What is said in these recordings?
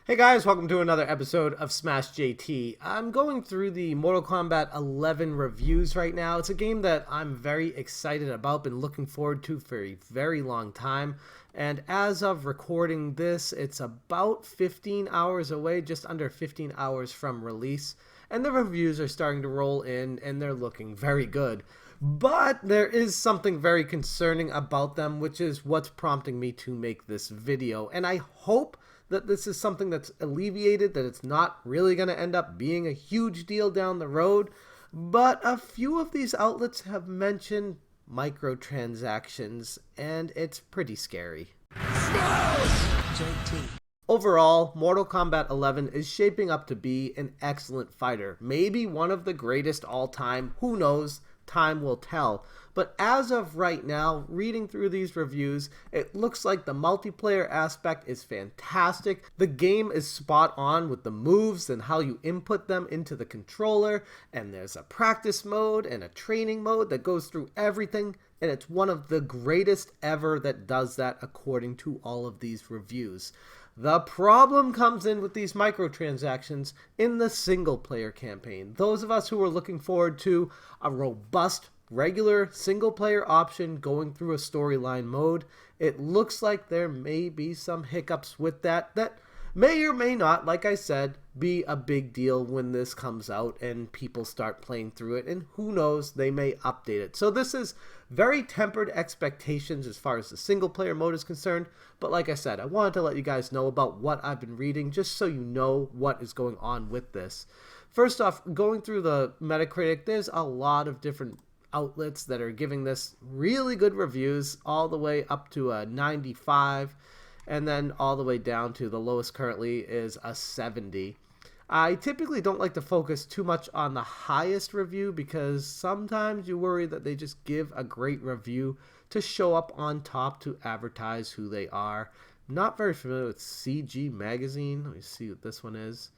Hey guys, welcome to another episode of Smash JT. I'm going through the Mortal Kombat 11 reviews right now. It's a game that I'm very excited about, been looking forward to for a very long time. And as of recording this, it's about 15 hours away, just under 15 hours from release. And the reviews are starting to roll in and they're looking very good. But there is something very concerning about them, which is what's prompting me to make this video. And I hope that this is something that's alleviated, that it's not really going to end up being a huge deal down the road. But a few of these outlets have mentioned microtransactions, and it's pretty scary. JT. Overall, Mortal Kombat 11 is shaping up to be an excellent fighter. Maybe one of the greatest all time, who knows? Time will tell. But as of right now, reading through these reviews, it looks like the multiplayer aspect is fantastic. The game is spot on with the moves and how you input them into the controller, and there's a practice mode and a training mode that goes through everything, and it's one of the greatest ever that does that according to all of these reviews. The problem comes in with these microtransactions in the single-player campaign. Those of us who are looking forward to a robust, regular single-player option going through a storyline mode, it looks like there may be some hiccups with that may or may not, like I said, be a big deal when this comes out and people start playing through it, and who knows, they may update it. So this is very tempered expectations as far as the single player mode is concerned, but like I said, I wanted to let you guys know about what I've been reading just so you know what is going on with this. First off, going through the Metacritic, there's a lot of different outlets that are giving this really good reviews, all the way up to a 95, and then all the way down to the lowest currently is a 70. I typically don't like to focus too much on the highest review because sometimes you worry that they just give a great review to show up on top to advertise who they are. I'm not very familiar with CG Magazine. Let me see what this one is.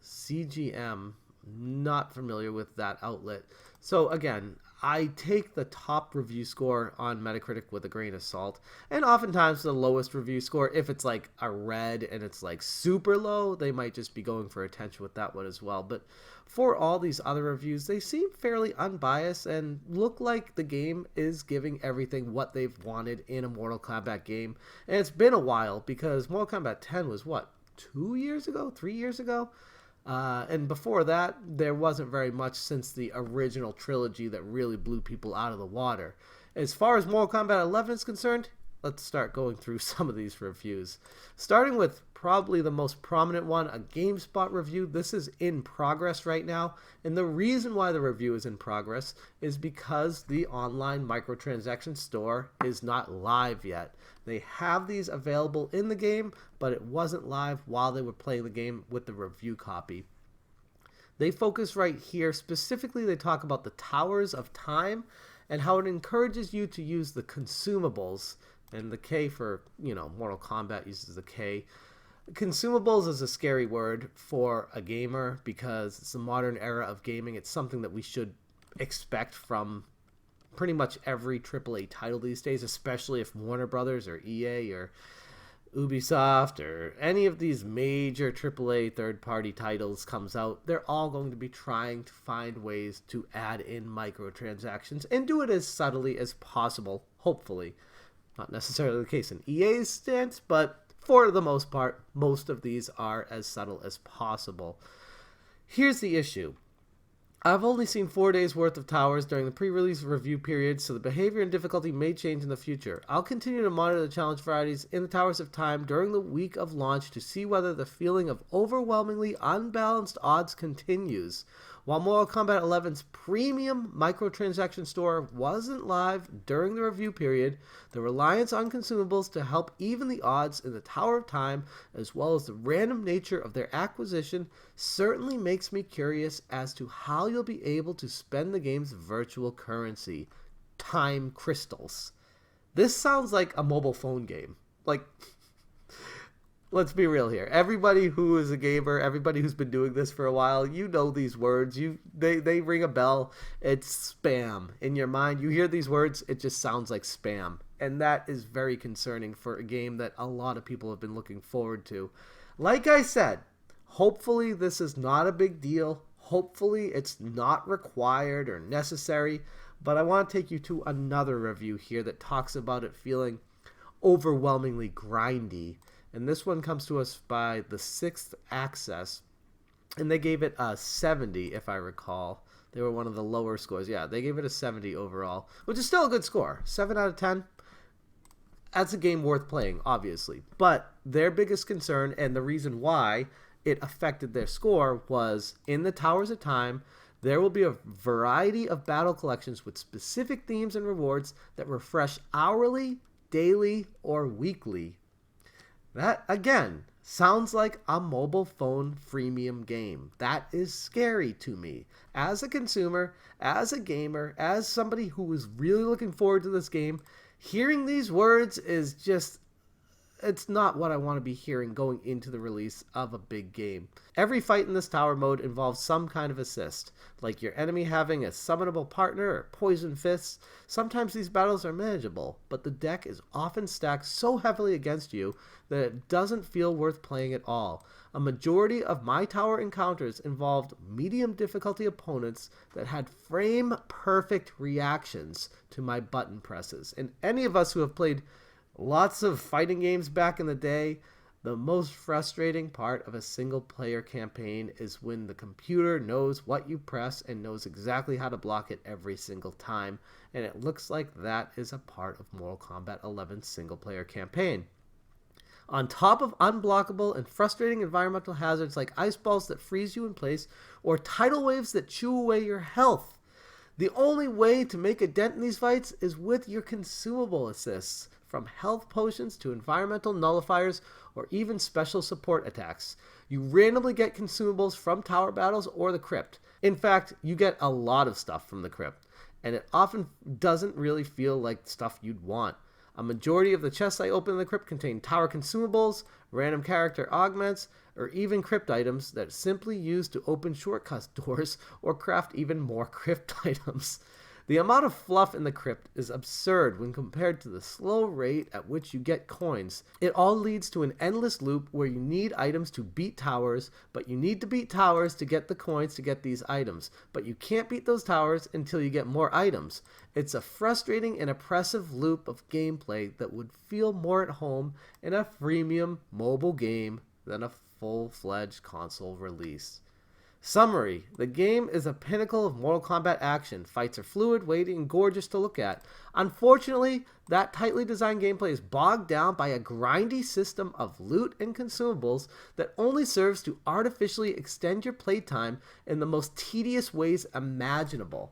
CGM. Not familiar with that outlet. So again, I take the top review score on Metacritic with a grain of salt, and oftentimes the lowest review score, if it's like a red and it's like super low, they might just be going for attention with that one as well. But for all these other reviews, they seem fairly unbiased and look like the game is giving everything what they've wanted in a Mortal Kombat game. And it's been a while because Mortal Kombat 10 was what, 2 years ago, 3 years ago? And before that, there wasn't very much since the original trilogy that really blew people out of the water. As far as Mortal Kombat 11 is concerned, let's start going through some of these reviews. Starting with probably the most prominent one, a GameSpot review. This is in progress right now, and the reason why the review is in progress is because the online microtransaction store is not live yet. They have these available in the game, but it wasn't live while they were playing the game with the review copy. They focus right here, specifically they talk about the Towers of Time and how it encourages you to use the consumables, and the K for, Mortal Kombat uses the K. Consumables is a scary word for a gamer because it's the modern era of gaming. It's something that we should expect from pretty much every AAA title these days, especially if Warner Brothers or EA or Ubisoft or any of these major AAA third-party titles comes out. They're all going to be trying to find ways to add in microtransactions and do it as subtly as possible, hopefully. Not necessarily the case in EA's stance, but for the most part, most of these are as subtle as possible. Here's the issue. I've only seen 4 days worth of towers during the pre-release review period, so the behavior and difficulty may change in the future. I'll continue to monitor the challenge varieties in the Towers of Time during the week of launch to see whether the feeling of overwhelmingly unbalanced odds continues. While Mortal Kombat 11's premium microtransaction store wasn't live during the review period, the reliance on consumables to help even the odds in the Tower of Time, as well as the random nature of their acquisition, certainly makes me curious as to how you'll be able to spend the game's virtual currency, time crystals. This sounds like a mobile phone game. Like, let's be real here. Everybody who is a gamer, everybody who's been doing this for a while, you know these words. They ring a bell. It's spam. In your mind, you hear these words, it just sounds like spam. and that is very concerning for a game that a lot of people have been looking forward to. Like I said, hopefully this is not a big deal. Hopefully it's not required or necessary, but I want to take you to another review here that talks about it feeling overwhelmingly grindy. And this one comes to us by the Sixth Access, and they gave it a 70 if I recall. They were one of the lower scores. Yeah, they gave it a 70 overall, which is still a good score. 7 out of 10. That's a game worth playing, obviously. But their biggest concern, and the reason why it affected their score, was in the Towers of Time, there will be a variety of battle collections with specific themes and rewards that refresh hourly, daily, or weekly. That, again, sounds like a mobile phone freemium game. That is scary to me. As a consumer, as a gamer, as somebody who is really looking forward to this game, hearing these words is just, it's not what I want to be hearing going into the release of a big game. Every fight in this tower mode involves some kind of assist, like your enemy having a summonable partner or poison fists. Sometimes these battles are manageable, but the deck is often stacked so heavily against you that it doesn't feel worth playing at all. A majority of my tower encounters involved medium difficulty opponents that had frame perfect reactions to my button presses. And any of us who have played lots of fighting games back in the day, the most frustrating part of a single player campaign is when the computer knows what you press and knows exactly how to block it every single time, and it looks like that is a part of Mortal Kombat 11's single player campaign. On top of unblockable and frustrating environmental hazards like ice balls that freeze you in place or tidal waves that chew away your health, the only way to make a dent in these fights is with your consumable assists, from health potions to environmental nullifiers or even special support attacks. You randomly get consumables from tower battles or the crypt. In fact, you get a lot of stuff from the crypt, and it often doesn't really feel like stuff you'd want. A majority of the chests I open in the crypt contain tower consumables, random character augments, or even crypt items that simply use to open shortcut doors or craft even more crypt items. The amount of fluff in the crypt is absurd when compared to the slow rate at which you get coins. It all leads to an endless loop where you need items to beat towers, but you need to beat towers to get the coins to get these items. But you can't beat those towers until you get more items. It's a frustrating and oppressive loop of gameplay that would feel more at home in a freemium mobile game than a full-fledged console release. Summary: the game is a pinnacle of Mortal Kombat action. Fights are fluid, weighty, and gorgeous to look at. Unfortunately, that tightly designed gameplay is bogged down by a grindy system of loot and consumables that only serves to artificially extend your playtime in the most tedious ways imaginable.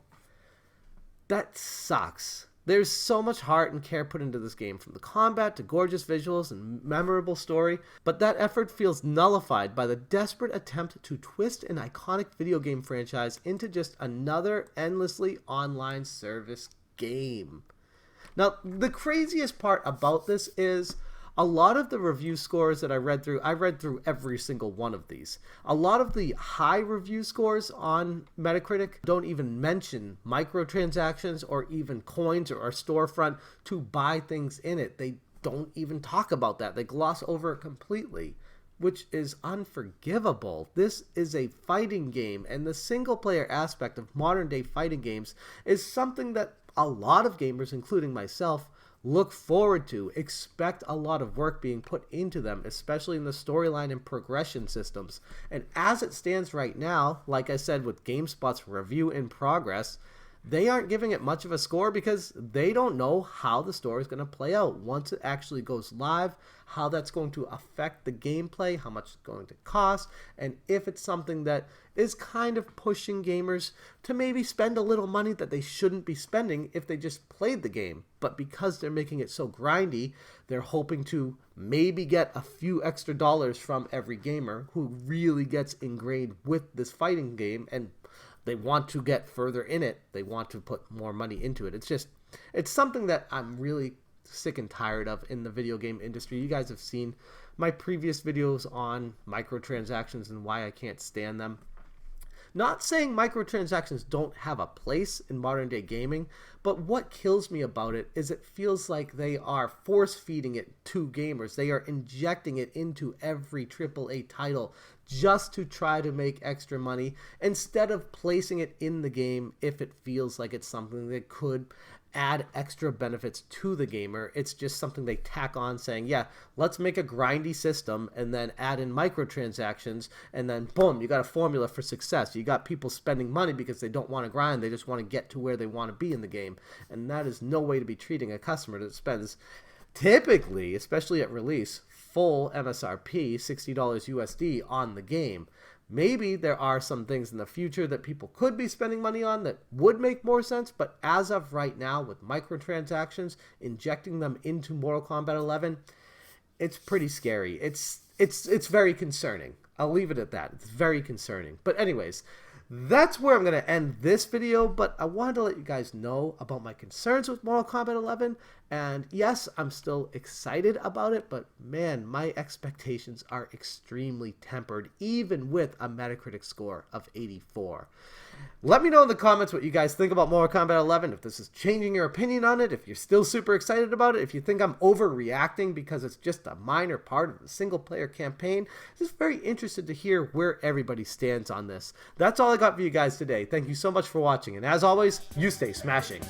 That sucks. There's so much heart and care put into this game, from the combat to gorgeous visuals and memorable story, but that effort feels nullified by the desperate attempt to twist an iconic video game franchise into just another endlessly online service game. Now, the craziest part about this is a lot of the review scores that I read through every single one of these. A lot of the high review scores on Metacritic don't even mention microtransactions or even coins or a storefront to buy things in it. They don't even talk about that. They gloss over it completely, which is unforgivable. This is a fighting game, and the single player aspect of modern day fighting games is something that a lot of gamers, including myself, look forward to, expect a lot of work being put into them, especially in the storyline and progression systems. And as it stands right now, like I said with GameSpot's review in progress, they aren't giving it much of a score because they don't know how the story is going to play out once it actually goes live, how that's going to affect the gameplay, how much it's going to cost, and if it's something that is kind of pushing gamers to maybe spend a little money that they shouldn't be spending if they just played the game. But because they're making it so grindy, they're hoping to maybe get a few extra dollars from every gamer who really gets ingrained with this fighting game, and they want to get further in it. They want to put more money into it. It's something that I'm really sick and tired of in the video game industry. You guys have seen my previous videos on microtransactions and why I can't stand them. Not saying microtransactions don't have a place in modern day gaming, but what kills me about it is it feels like they are force feeding it to gamers. They are injecting it into every AAA title just to try to make extra money instead of placing it in the game if it feels like it's something that could add extra benefits to the gamer. It's just something they tack on saying, yeah, let's make a grindy system and then add in microtransactions, and then boom, you got a formula for success. You got people spending money because they don't want to grind, they just want to get to where they want to be in the game. And that is no way to be treating a customer that spends typically, especially at release, full MSRP, $60 USD on the game. Maybe there are some things in the future that people could be spending money on that would make more sense, but as of right now, with microtransactions, injecting them into Mortal Kombat 11, it's pretty scary. It's very concerning. I'll leave it at that. It's very concerning. But anyways, that's where I'm going to end this video, but I wanted to let you guys know about my concerns with Mortal Kombat 11, and yes, I'm still excited about it, but man, my expectations are extremely tempered, even with a Metacritic score of 84. Let me know in the comments what you guys think about Mortal Kombat 11, if this is changing your opinion on it, if you're still super excited about it, if you think I'm overreacting because it's just a minor part of the single-player campaign. Just very interested to hear where everybody stands on this. That's all I got for you guys today. Thank you so much for watching, and as always, you stay smashing.